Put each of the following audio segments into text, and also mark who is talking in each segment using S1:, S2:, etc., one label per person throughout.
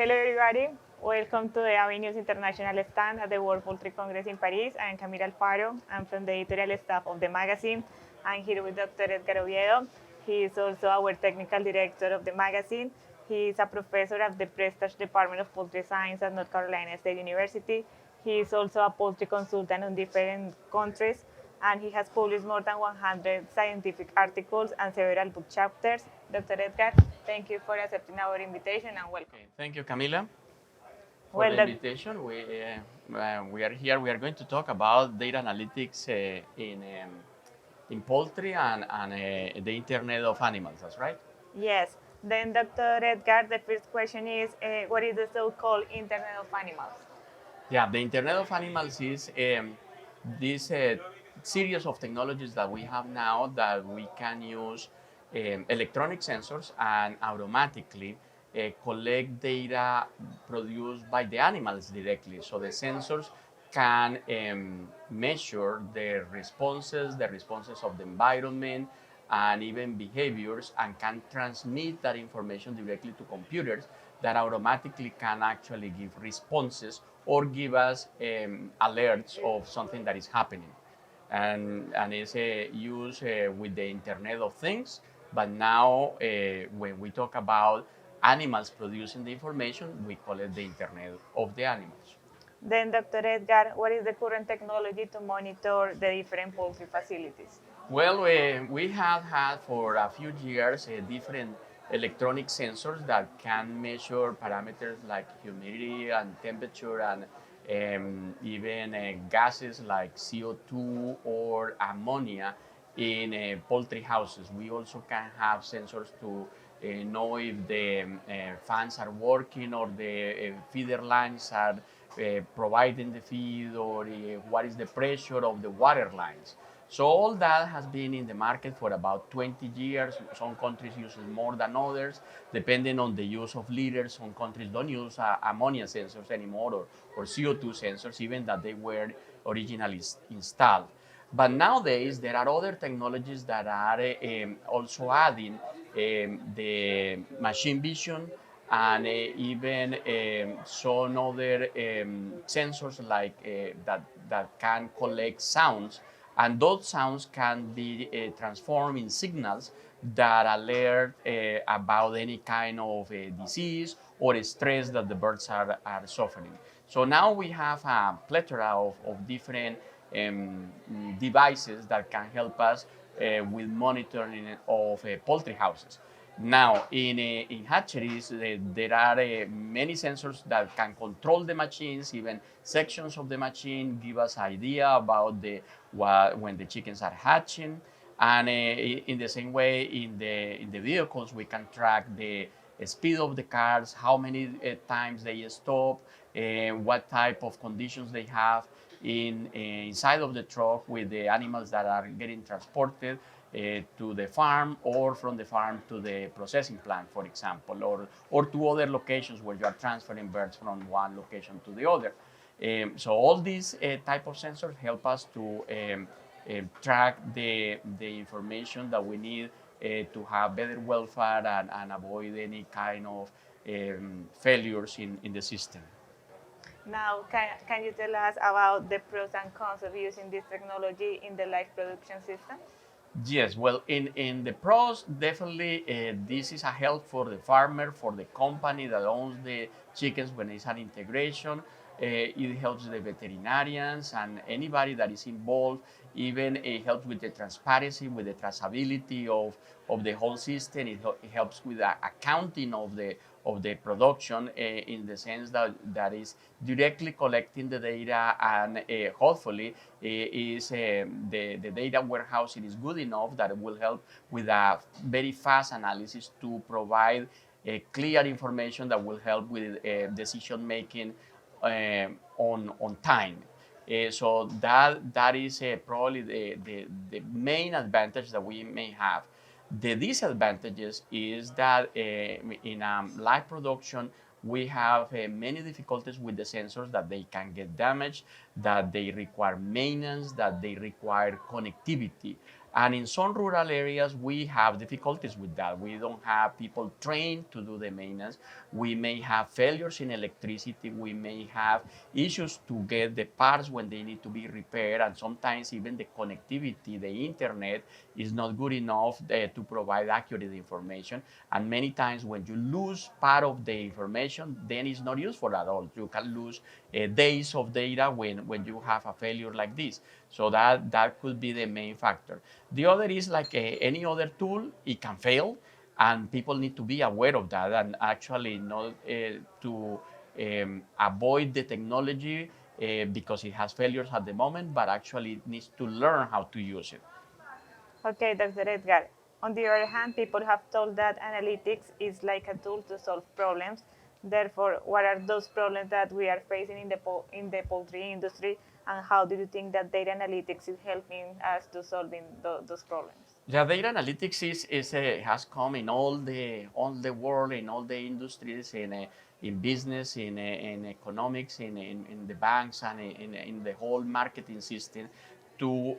S1: Hello everybody, welcome to the Avenues International stand at the World Poultry Congress in Paris. I'm Camila Alfaro, I'm from the editorial staff of the magazine. I'm here with Dr. Edgar Oviedo. He is also our technical director of the magazine. He is a professor at the Prestige Department of Poultry Science at North Carolina State University. He is also a poultry consultant in different countries, and he has published more than 100 scientific articles and several book chapters. Dr. Edgar, thank you for accepting our invitation and welcome.
S2: Okay, thank you, Camila, for
S1: Well,
S2: the invitation. We are here. We are going to talk about data analytics in poultry and the Internet of Animals. That's right.
S1: Yes. Then, Dr. Edgar, the first question is, what is the so-called Internet of Animals?
S2: Yeah, the Internet of Animals is this series of technologies that we have now that we can use electronic sensors and automatically collect data produced by the animals directly. So the sensors can measure the responses of the environment and even behaviors, and can transmit that information directly to computers that automatically can actually give responses or give us alerts of something that is happening. And it's used with the Internet of Things. But now, when we talk about animals producing the information, we call it the Internet of the Animals.
S1: Then, Dr. Edgar, what is the current technology to monitor the different poultry facilities?
S2: Well, we have had for a few years different electronic sensors that can measure parameters like humidity and temperature, and even gases like CO2 or ammonia in poultry houses. We also can have sensors to know if the fans are working, or the feeder lines are providing the feed, or what is the pressure of the water lines. So all that has been in the market for about 20 years. Some countries use it more than others, depending on the use of leaders. Some countries don't use ammonia sensors anymore, or CO2 sensors, even that they were originally installed. But nowadays, there are other technologies that are also adding the machine vision, and even some other sensors like that can collect sounds, and those sounds can be transformed in signals that alert about any kind of disease or stress that the birds are suffering. So now we have a plethora of different devices that can help us with monitoring of poultry houses. Now, in hatcheries, there are many sensors that can control the machines. Even sections of the machine give us idea about when the chickens are hatching. And in the same way, in the vehicles, we can track the speed of the cars, how many times they stop, what type of conditions they have inside of the truck with the animals that are getting transported to the farm, or from the farm to the processing plant, for example, or to other locations where you are transferring birds from one location to the other. So all these type of sensors help us to track the information that we need to have better welfare and avoid any kind of failures in the system.
S1: Now, can you tell us about the pros and cons of using this technology in the live production system?
S2: Yes, well, in the pros, definitely this is a help for the farmer, for the company that owns the chickens when it's an integration. It helps the veterinarians and anybody that is involved. Even it helps with the transparency, with the traceability of the whole system. It helps with the accounting of the production in the sense that is directly collecting the data, and hopefully is the data warehousing is good enough that it will help with a very fast analysis to provide clear information that will help with decision making on time. So that is probably the main advantage that we may have. The disadvantages is that in live production, we have many difficulties with the sensors, that they can get damaged, that they require maintenance, that they require connectivity. And in some rural areas, we have difficulties with that. We don't have people trained to do the maintenance. We may have failures in electricity. We may have issues to get the parts when they need to be repaired. And sometimes even the connectivity, the internet, is not good enough to provide accurate information. And many times when you lose part of the information, then it's not useful at all. You can lose days of data when you have a failure like this. So that could be the main factor. The other is like any other tool, it can fail, and people need to be aware of that and actually not to avoid the technology because it has failures at the moment, but actually it needs to learn how to use it.
S1: Okay, Dr. Edgar. On the other hand, people have told that analytics is like a tool to solve problems. Therefore, what are those problems that we are facing in the poultry industry, and how do you think that data analytics is helping us to solving those problems?
S2: Yeah, data analytics has come in all the world, in all the industries, in business, in economics, in the banks, and in the whole marketing system to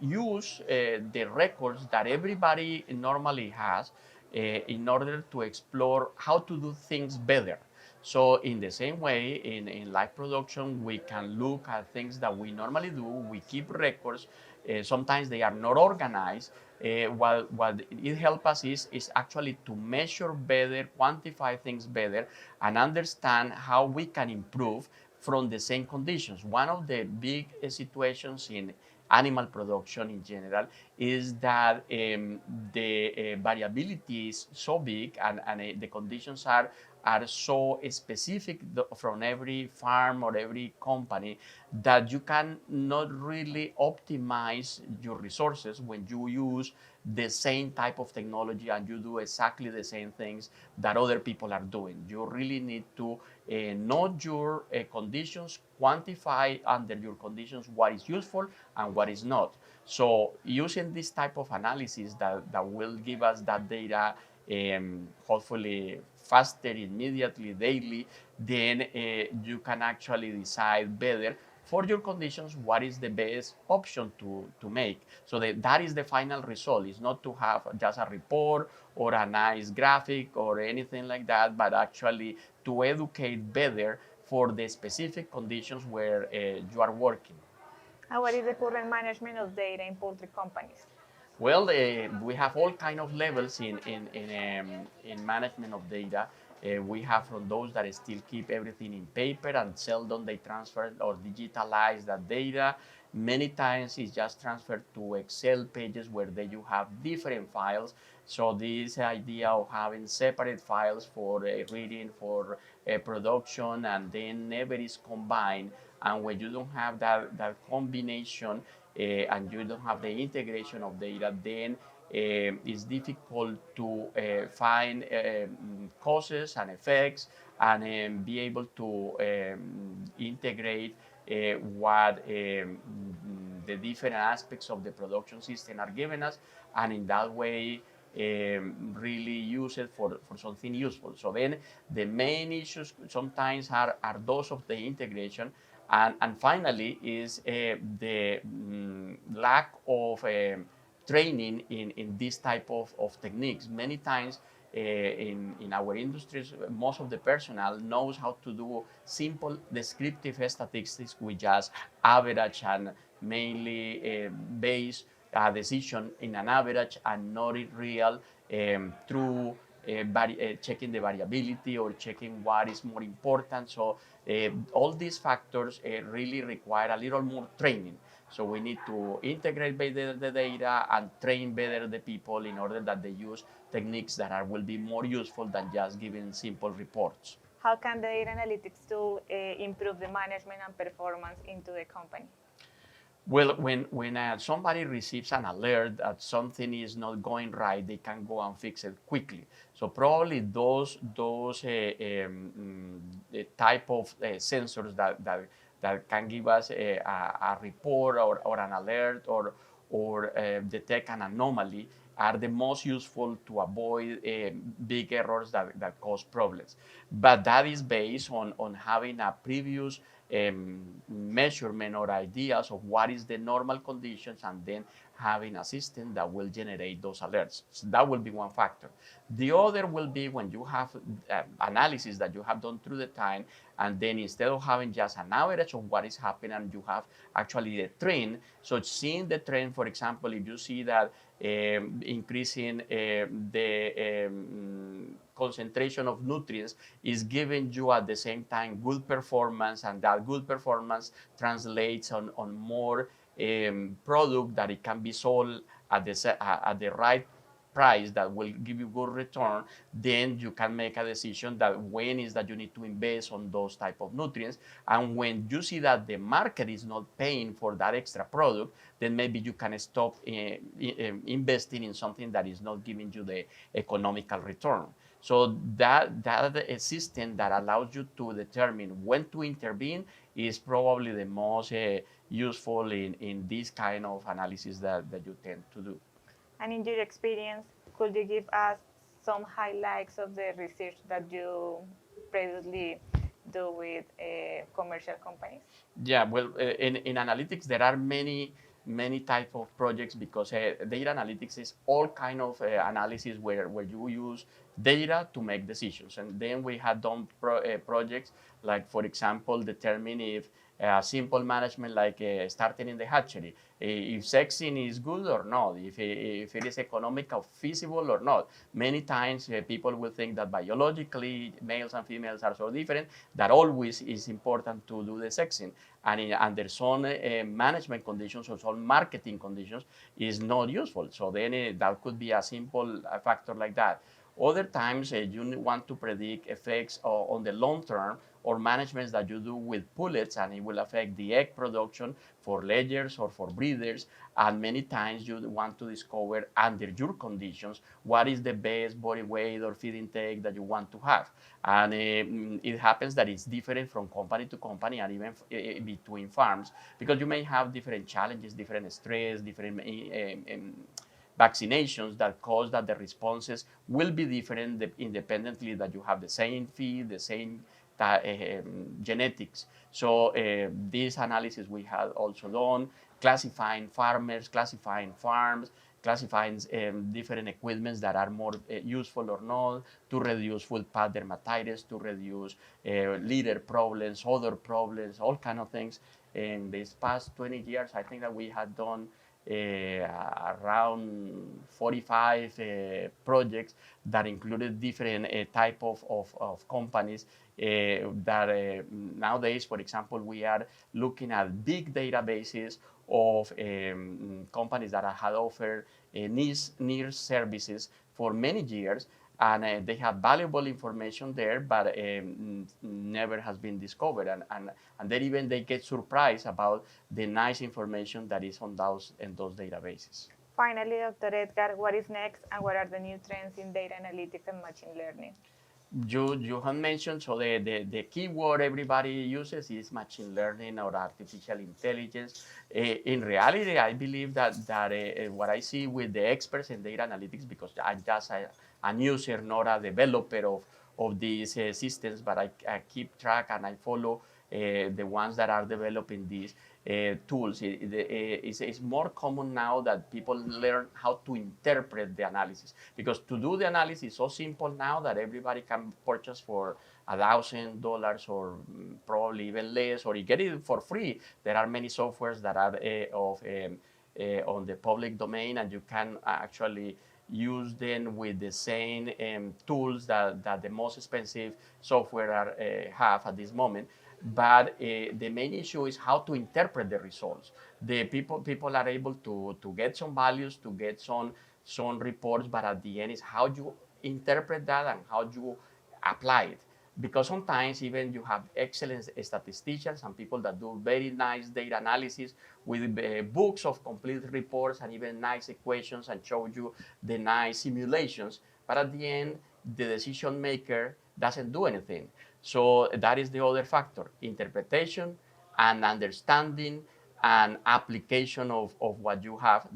S2: use the records that everybody normally has in order to explore how to do things better. So in the same way, in live production, we can look at things that we normally do. We keep records. Sometimes they are not organized. What it helps us is actually to measure better, quantify things better, and understand how we can improve from the same conditions. One of the big situations in animal production in general is that the variability is so big and the conditions are so specific from every farm or every company that you can not really optimize your resources when you use the same type of technology and you do exactly the same things that other people are doing. You really need to know your conditions, quantify under your conditions what is useful and what is not. So using this type of analysis that will give us that data hopefully faster, immediately, daily, then you can actually decide better for your conditions what is the best option to make. So that is the final result. It's not to have just a report or a nice graphic or anything like that, but actually to educate better for the specific conditions where you are working.
S1: And what is the current management of data in poultry companies?
S2: Well, we have all kind of levels in management of data. We have from those that still keep everything in paper and seldom they transfer or digitalize that data. Many times it's just transferred to Excel pages where you have different files. So this idea of having separate files for reading, for production, and then never is combined. And when you don't have that combination, and you don't have the integration of data, then it's difficult to find causes and effects and be able to integrate what the different aspects of the production system are giving us, and in that way really use it for something useful. So then the main issues sometimes are those of the integration. And finally is the lack of training in this type of techniques. Many times in our industries, most of the personnel knows how to do simple descriptive statistics with just average and mainly base a decision in an average and not in real through checking the variability or checking what is more important. So all these factors really require a little more training. So we need to integrate better the data and train better the people in order that they use techniques that will be more useful than just giving simple reports.
S1: How can the data analytics tool improve the management and performance into the company?
S2: Well, when somebody receives an alert that something is not going right, they can go and fix it quickly. So probably those the type of sensors that can give us a report or an alert or detect an anomaly are the most useful to avoid big errors that cause problems. But that is based on having a previous measurement or ideas of what is the normal conditions, and then having a system that will generate those alerts. So that will be one factor. The other will be when you have analysis that you have done through the time, and then instead of having just an average of what is happening, you have actually the trend. So seeing the trend, for example, if you see that increasing the concentration of nutrients is giving you at the same time good performance, and that good performance translates on more product that it can be sold at the right price that will give you good return, then you can make a decision that when is that you need to invest on those type of nutrients. And when you see that the market is not paying for that extra product, then maybe you can stop investing in something that is not giving you the economical return. So that a system that allows you to determine when to intervene is probably the most useful in this kind of analysis that you tend to do.
S1: And in your experience, could you give us some highlights of the research that you previously do with commercial companies?
S2: Yeah, well, in analytics, there are many type of projects, because data analytics is all kind of analysis where you use data to make decisions. And then we had done projects like, for example, determine if simple management like starting in the hatchery, if sexing is good or not, if it is economical, feasible or not. Many times people will think that biologically males and females are so different that always is important to do the sexing. And under some management conditions or some marketing conditions is not useful. So then that could be a simple factor like that. Other times you want to predict effects on the long term, or managements that you do with pullets, and it will affect the egg production for layers or for breeders. And many times you want to discover under your conditions what is the best body weight or feed intake that you want to have. And it happens that it's different from company to company, and even between farms, because you may have different challenges, different stress, different vaccinations that cause that the responses will be different independently that you have the same feed, the same genetics. So this analysis we had also done, classifying farmers, classifying farms, classifying different equipments that are more useful or not, to reduce foot pad dermatitis, to reduce litter problems, other problems, all kind of things. In these past 20 years, I think that we had done around 45 projects that included different type of companies that nowadays, for example, we are looking at big databases of companies that had offered near services for many years, and they have valuable information there, but never has been discovered. And then even they get surprised about the nice information that is on those databases.
S1: Finally, Dr. Edgar, what is next, and what are the new trends in data analytics and machine learning?
S2: You have mentioned, so the key word everybody uses is machine learning or artificial intelligence. In reality, I believe that what I see with the experts in data analytics, because I'm just an user, not a developer of these systems, but I keep track and I follow the ones that are developing these tools. It's more common now that people learn how to interpret the analysis, because to do the analysis is so simple now that everybody can purchase for $1,000 or probably even less, or you get it for free. There are many softwares that are on the public domain, and you can actually use them with the same tools that the most expensive software have at this moment. But the main issue is how to interpret the results. The people are able to get some values, to get some reports, but at the end is how you interpret that and how you apply it. Because sometimes even you have excellent statisticians and people that do very nice data analysis with books of complete reports and even nice equations and show you the nice simulations, but at the end the decision maker doesn't do anything. So that is the other factor: interpretation and understanding and application of what you have.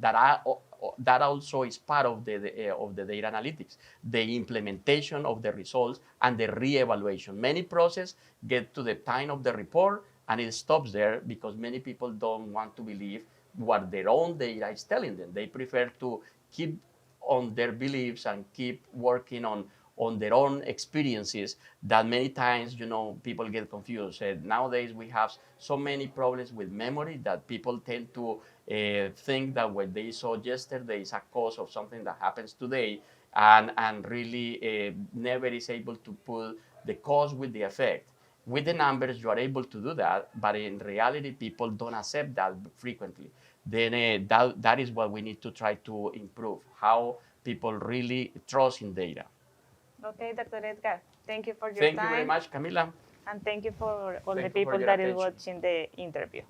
S2: That also is part of the data analytics, the implementation of the results and the re-evaluation. Many processes get to the time of the report, And it stops there because many people don't want to believe what their own data is telling them. They prefer to keep on their beliefs and keep working on their own experiences that many times, people get confused. Nowadays, we have so many problems with memory that people tend to think that what they saw yesterday is a cause of something that happens today, and really never is able to put the cause with the effect. With the numbers, you are able to do that, but in reality, people don't accept that frequently. Then that is what we need to try to improve, how people really trust in data.
S1: Okay, Dr. Edgar, thank you for your
S2: Thank you very
S1: time.
S2: much, Camila.
S1: And thank you for all the
S2: Thank you for
S1: people
S2: your
S1: that is
S2: attention.
S1: watching the interview.